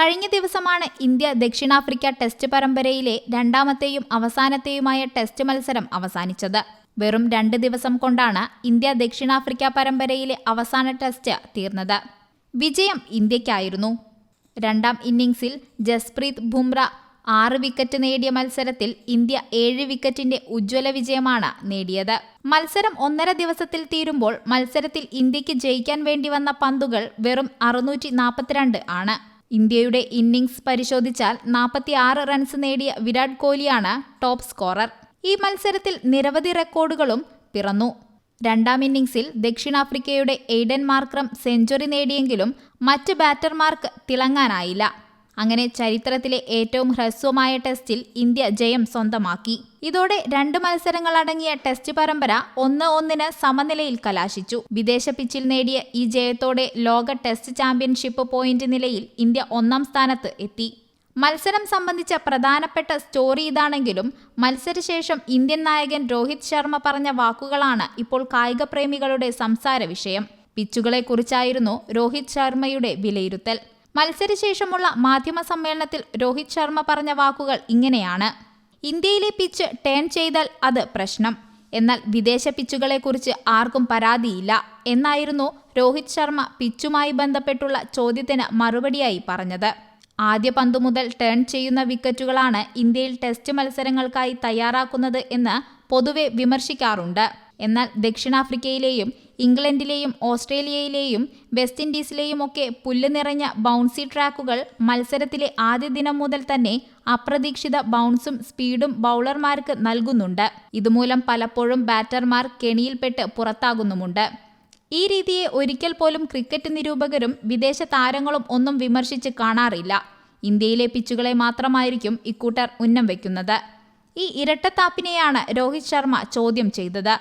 കഴിഞ്ഞ ദിവസമാണ് ഇന്ത്യ ദക്ഷിണാഫ്രിക്ക ടെസ്റ്റ് പരമ്പരയിലെ രണ്ടാമത്തെയും അവസാനത്തെയുമായ ടെസ്റ്റ് മത്സരം അവസാനിച്ചത്. വെറും 2 ദിവസം കൊണ്ടാണ് ഇന്ത്യ ദക്ഷിണാഫ്രിക്ക പരമ്പരയിലെ അവസാന ടെസ്റ്റ് തീർന്നത്. വിജയം ഇന്ത്യയ്ക്കായിരുന്നു. രണ്ടാം ഇന്നിംഗ്സിൽ ജസ്പ്രീത് ബുംറ 6 വിക്കറ്റ് നേടിയ മത്സരത്തിൽ ഇന്ത്യ 7 വിക്കറ്റിന്റെ ഉജ്ജ്വല വിജയമാണ് നേടിയത്. മത്സരം 1.5 ദിവസത്തിൽ തീരുമ്പോൾ മത്സരത്തിൽ ഇന്ത്യക്ക് ജയിക്കാൻ വേണ്ടി വന്ന പന്തുകൾ വെറും 642 ആണ്. ഇന്ത്യയുടെ ഇന്നിംഗ്സ് പരിശോധിച്ചാൽ 46 റൺസ് നേടിയ വിരാട് കോഹ്ലിയാണ് ടോപ്പ് സ്കോറർ. ഈ മത്സരത്തിൽ നിരവധി റെക്കോർഡുകളും പിറന്നു. രണ്ടാം ഇന്നിംഗ്സിൽ ദക്ഷിണാഫ്രിക്കയുടെ എയ്ഡൻ മാർക്രം സെഞ്ചുറി നേടിയെങ്കിലും മറ്റ് ബാറ്റർമാർക്ക് തിളങ്ങാനായില്ല. അങ്ങനെ ചരിത്രത്തിലെ ഏറ്റവും ഹ്രസ്വമായ ടെസ്റ്റിൽ ഇന്ത്യ ജയം സ്വന്തമാക്കി. ഇതോടെ 2 മത്സരങ്ങളടങ്ങിയ ടെസ്റ്റ് പരമ്പര 1-1 സമനിലയിൽ കലാശിച്ചു. വിദേശ പിച്ചിൽ നേടിയ ഈ ജയത്തോടെ ലോക ടെസ്റ്റ് ചാമ്പ്യൻഷിപ്പ് പോയിന്റ് നിലയിൽ ഇന്ത്യ 1ാം സ്ഥാനത്ത് എത്തി. മത്സരം സംബന്ധിച്ച പ്രധാനപ്പെട്ട സ്റ്റോറി ഇതാണെങ്കിലും മത്സരശേഷം ഇന്ത്യൻ നായകൻ രോഹിത് ശർമ്മ പറഞ്ഞ വാക്കുകളാണ് ഇപ്പോൾ കായിക പ്രേമികളുടെ സംസാര വിഷയം. പിച്ചുകളെക്കുറിച്ചായിരുന്നു രോഹിത് ശർമ്മയുടെ വിലയിരുത്തൽ. മത്സരശേഷമുള്ള മാധ്യമ സമ്മേളനത്തിൽ രോഹിത് ശർമ്മ പറഞ്ഞ വാക്കുകൾ ഇങ്ങനെയാണ്: ഇന്ത്യയിലെ പിച്ച് ടേൺ ചെയ്താൽ അത് പ്രശ്നം, എന്നാൽ വിദേശ പിച്ചുകളെക്കുറിച്ച് ആർക്കും പരാതിയില്ല എന്നായിരുന്നു രോഹിത് ശർമ്മ പിച്ചുമായി ബന്ധപ്പെട്ടുള്ള ചോദ്യത്തിന് മറുപടിയായി പറഞ്ഞത്. ആദ്യ പന്തു മുതൽ ടേൺ ചെയ്യുന്ന വിക്കറ്റുകളാണ് ഇന്ത്യയിൽ ടെസ്റ്റ് മത്സരങ്ങൾക്കായി തയ്യാറാക്കുന്നത് എന്ന് പൊതുവെ വിമർശിക്കാറുണ്ട്. എന്നാൽ ദക്ഷിണാഫ്രിക്കയിലെയും ഇംഗ്ലണ്ടിലെയും ഓസ്ട്രേലിയയിലെയും വെസ്റ്റ് ഇൻഡീസിലെയും ഒക്കെ പുല്ല് നിറഞ്ഞ ബൗൺസി ട്രാക്കുകൾ മത്സരത്തിലെ ആദ്യ ദിനം മുതൽ തന്നെ അപ്രതീക്ഷിത ബൗൺസും സ്പീഡും ബൗളർമാർക്ക് നൽകുന്നുണ്ട്. ഇതുമൂലം പലപ്പോഴും ബാറ്റർമാർ കെണിയിൽപ്പെട്ട് പുറത്താകുന്നുമുണ്ട്. ഈ രീതിയെ ഒരിക്കൽ പോലും ക്രിക്കറ്റ് നിരൂപകരും വിദേശ താരങ്ങളും ഒന്നും വിമർശിച്ച് കാണാറില്ല. ഇന്ത്യയിലെ പിച്ചുകളെ മാത്രമായിരിക്കും ഇക്കൂട്ടർ ഉന്നം വയ്ക്കുന്നത്. ഈ ഇരട്ടത്താപ്പിനെയാണ് രോഹിത് ശർമ്മ ചോദ്യം ചെയ്തത്.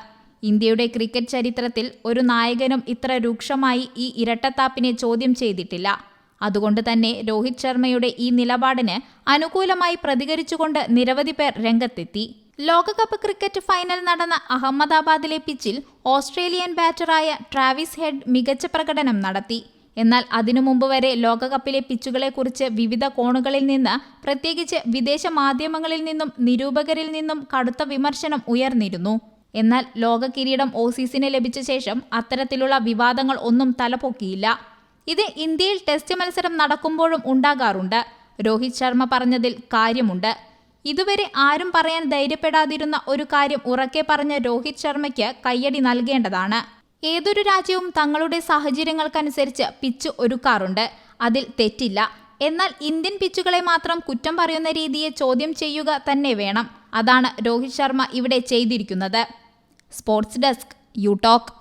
ഇന്ത്യയുടെ ക്രിക്കറ്റ് ചരിത്രത്തിൽ ഒരു നായകനും ഇത്ര രൂക്ഷമായി ഈ ഇരട്ടത്താപ്പിനെ ചോദ്യം ചെയ്തിട്ടില്ല. അതുകൊണ്ട് തന്നെ രോഹിത് ശർമ്മയുടെ ഈ നിലപാടിന് അനുകൂലമായി പ്രതികരിച്ചുകൊണ്ട് നിരവധി പേർ രംഗത്തെത്തി. ലോകകപ്പ് ക്രിക്കറ്റ് ഫൈനൽ നടന്ന അഹമ്മദാബാദിലെ പിച്ചിൽ ഓസ്ട്രേലിയൻ ബാറ്ററായ ട്രാവിസ് ഹെഡ് മികച്ച പ്രകടനം നടത്തി. എന്നാൽ അതിനു മുമ്പ് വരെ ലോകകപ്പിലെ പിച്ചുകളെക്കുറിച്ച് വിവിധ കോണുകളിൽ നിന്ന്, പ്രത്യേകിച്ച് വിദേശ മാധ്യമങ്ങളിൽ നിന്നും നിരൂപകരിൽ നിന്നും കടുത്ത വിമർശനം ഉയർന്നിരുന്നു. എന്നാൽ ലോക കിരീടം ഓസീസിന് ലഭിച്ച ശേഷം അത്തരത്തിലുള്ള വിവാദങ്ങൾ ഒന്നും തലപൊക്കിയില്ല. ഇത് ഇന്ത്യയിൽ ടെസ്റ്റ് മത്സരം നടക്കുമ്പോഴും ഉണ്ടാകാറുണ്ട്. രോഹിത് ശർമ്മ പറഞ്ഞതിൽ കാര്യമുണ്ട്. ഇതുവരെ ആരും പറയാൻ ധൈര്യപ്പെടാതിരുന്ന ഒരു കാര്യം ഉറക്കെ പറഞ്ഞ രോഹിത് ശർമ്മയ്ക്ക് കയ്യടി നൽകേണ്ടതാണ്. ഏതൊരു രാജ്യവും തങ്ങളുടെ സാഹചര്യങ്ങൾക്കനുസരിച്ച് പിച്ച് ഒരുക്കാറുണ്ട്. അതിൽ തെറ്റില്ല. എന്നാൽ ഇന്ത്യൻ പിച്ചുകളെ മാത്രം കുറ്റം പറയുന്ന രീതിയെ ചോദ്യം ചെയ്യുക തന്നെ വേണം. അതാണ് രോഹിത് ശർമ്മ ഇവിടെ ചെയ്തിരിക്കുന്നത്. Sports desk, you talk.